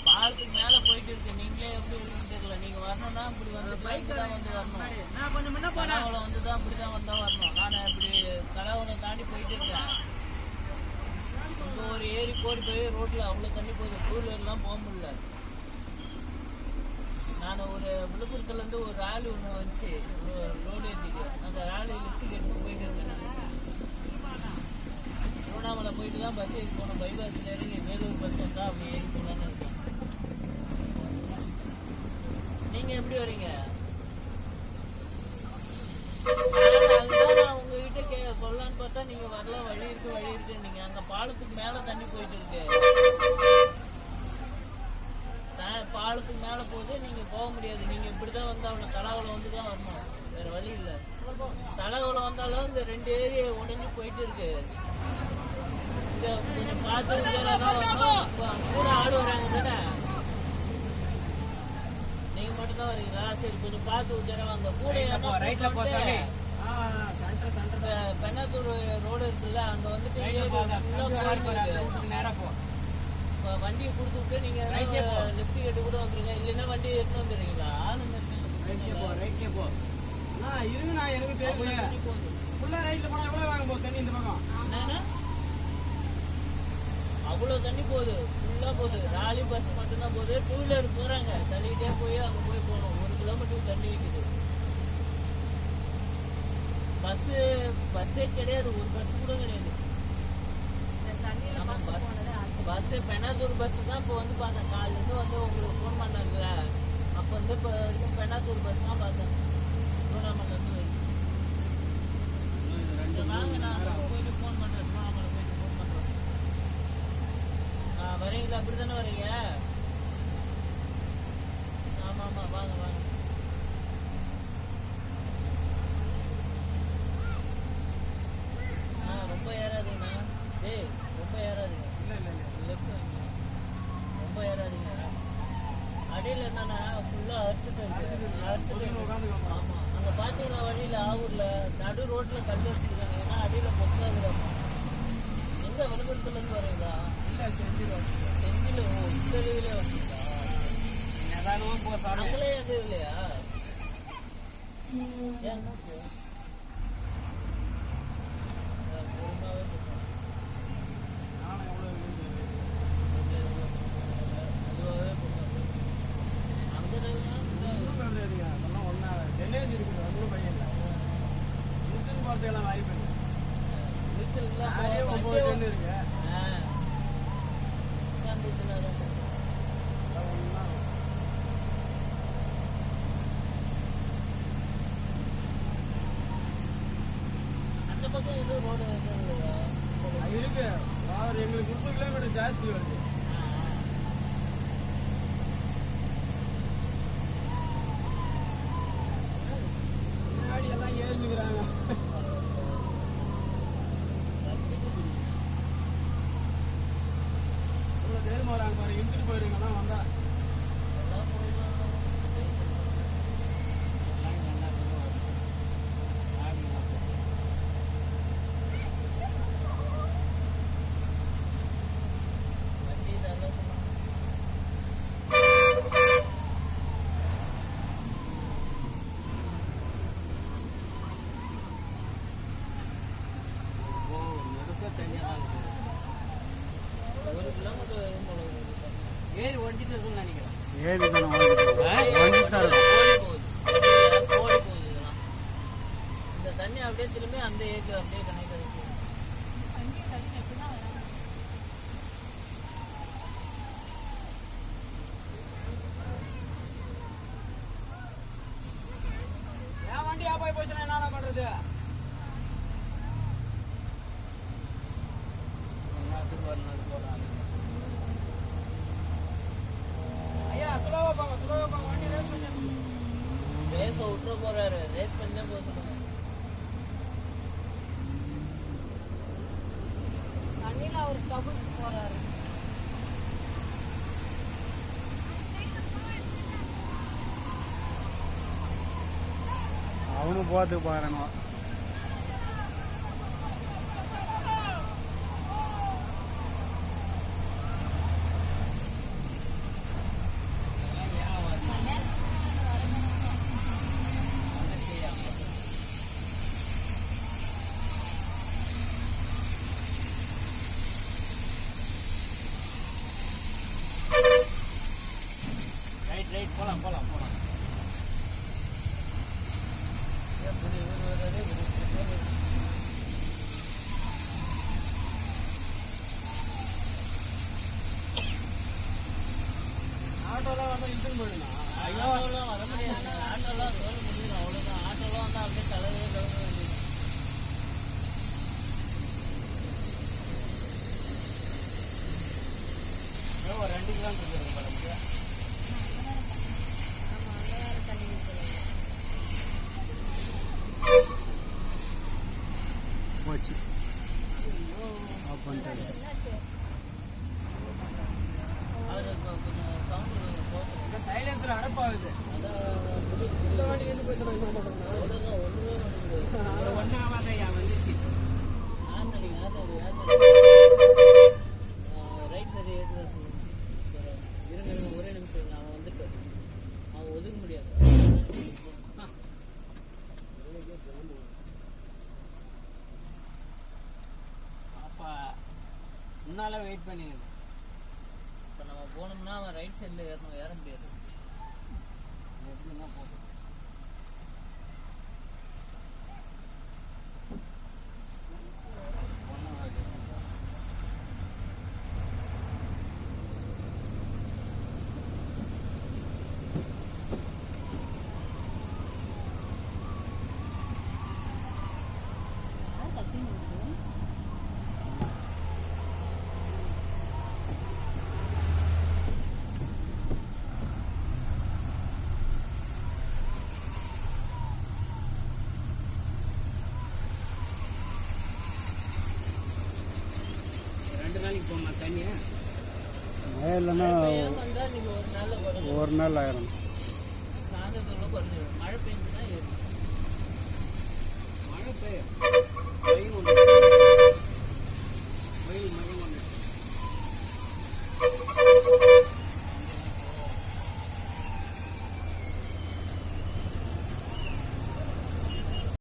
பாலத்துக்கு மேல போயிட்டு இருக்கு. நீங்களே எப்படி இருக்குன்னு தெரியல. நீங்க வரணும்னா இப்படி வந்து பைக் தான் வந்து வரணும். கலவலம் வந்துதான் இப்படிதான் வந்தா வரணும். நான் இப்படி கலவலம் தாண்டி போயிட்டு இருக்கேன். இங்க ஒரு ஏரி கோடி போய் ரோட்ல அவ்வளவு தண்ணி போகுது. டூ வீலர்லாம் போக முடியல. நான் ஒரு விழுப்புரத்துல இருந்து ஒரு ராலி ஒன்று வந்துச்சு ரோடு ஏற்றிக்கு. அந்த ராலி லிஃப்ட் எடுத்து போயிட்டு இருக்கேன். திருவண்ணாமலை போயிட்டு தான் பஸ் ஏறி போனோம். பைபாஸ் ஏறி வேலூர் பஸ் வந்தா அப்படி ஏறி போகலான்னு இருக்கேன். நீங்க எப்படி வரீங்க? நான் உங்ககிட்ட சொல்லலான்னு பார்த்தா நீங்க வரலாம். வழி இருக்கு நீங்க அங்க பாலத்துக்கு மேல தண்ணி போயிட்டு இருக்கு. பாலத்துக்கு மேல போகுது. நீங்க போக முடியாது. நீங்க இப்படிதான் வந்து அவனை தலகுலம் வந்துதான் வரணும். வேற வழி இல்ல. தலகுலம் வந்தாலும் இந்த 2 ஏரியா உடஞ்சி போயிட்டு இருக்கு. இந்த கொஞ்சம் பார்த்து கூட ஆடு வராங்க தானே. நீங்க மட்டும் தான் வரீங்களா? சரி கொஞ்சம் பார்த்து உத்தரவாங்க. கூட பெண்ணாத்தூர் ரோடு இருக்குல்ல, அங்க வந்துட்டு வண்டியை கொடுத்துட்டு நீங்க லெஃப்ட் கேட்டு கூட வந்துருங்க. இல்லைன்னா வண்டி எடுத்து வந்துடுறீங்களா? அவ்வளவு தண்ணி போகுது. ஃபுல்லா போகுது. ராலி பஸ் மட்டும்தான் போகுது. 2 வீலர் போறாங்க. தள்ளிக்கிட்டே போய் அங்க போய் போகணும். 1 கிலோமீட்டருக்கு தண்ணி வைக்குது. பஸ்ஸே கிடையாது. ஒரு பஸ் கூட கிடையாது. பஸ் பெண்ணாத்தூர் பஸ் தான் இப்போ வந்து பார்த்தேன். காலையிலேருந்து வந்து உங்களுக்கு ஃபோன் பண்ணாங்கல்ல, அப்போ வந்து இப்போ வரைக்கும் பெண்ணாத்தூர் பஸ் தான் பார்த்தேன். திருவண்ணாமலைலேருந்து வாங்க. நான் போயிட்டு ஃபோன் பண்ணுறேன். திருவண்ணாமலை போயிட்டு ஃபோன் பண்ணுறேன். வரீங்களா? அப்படி தானே வரீங்க? ஆமாம் வாங்க. ரொம்ப ஏறாதீங்கண்ணா. ரொம்ப ஏறாதீங்க. ரொம்ப ஏறாதீங்க. அடியில் என்னன்னா ஃபுல்லா அறுத்துட்டு ஆமா. அங்க பாத்தீங்கன்னா வழியில ஆவூர்ல நடு ரோட்ல கல் வச்சிருக்காங்க. ஏன்னா அடியில பொக்காதுல. எங்க விழுப்புரத்துல இருந்து வரீங்களா? இல்ல செஞ்சில இந்த இதுல வந்தீங்களா? அங்கலே எது இல்லையா? அந்த பக்கம் இது ரோடு இருக்கு. எங்களுக்கு 30 கிலோமீட்டர் ஜாஸ்தி வருது. முன்னாடி எல்லாம் ஏறினுக்குறாங்க. தேர்மா வராங்க பாரு. இழுத்துட்டு போயிருங்கன்னா வந்தா ஏறி ஒடிச்சிட்டு இருக்குன்னு நினைக்கிறேன். இந்த தண்ணி அப்படியே திரும்பி அந்த ஏரியா அப்படியே கனெக்ட் ஆகிருக்கு. ஏன் வண்டி ஆப்பாய் போச்சுன்னா என்ன பண்றது? ஐயா சுலோவா போங்க வண்டி ரேஸ் பண்ணி விட்டுற போறாரு. ரேஸ் பண்ண போதும். தண்ணியில அவர் கபுள்ஸ் போறாரு. அவனும் போறதுக்கு பாருங்க. ரைட் போகலாம் போகலாம் போகலாம். ஆட்டோலாம் வந்தால் இன்டர்ன் போயிடலாம். ஆட்டோலாம் வர முடியாது. ஆட்டோலாம் சொல்ல முடியும் அவ்வளோதான். ஆட்டோலாம் வந்தால் அப்படியே தலைவே கலந்து வேண்டியது. ஒரு 2 கிலோமீட்டர் இருக்குது படத்துக்கு. போச்சு ஆஃப் பண்ணிட்டாரு. அவர் கொஞ்சம் சவுண்டு போட்டு சைலன்ஸில் அடப்பாகுது. அதான் வண்டிலேருந்து போய் சொல்லுங்க. ஒன்றும் ஆகாதையா வந்துச்சு. ஆந்தடி ரைட் நிறைய இருங்க ஒரே நிமிஷம். அவன் வந்துட்டு அவன் ஒதுக்க முடியாது. அப்பா முன்னால வெயிட் பண்ணிடுது. இப்போ நம்ம போனோம்னா அவன் ரைட் சைடில் ஏற முடியாது. எப்படின்னா போதும். இல்லைன்னா ஒரு நாள் ஆயிரும். மழை பெய்யுதுன்னா மழை பெய்யும்.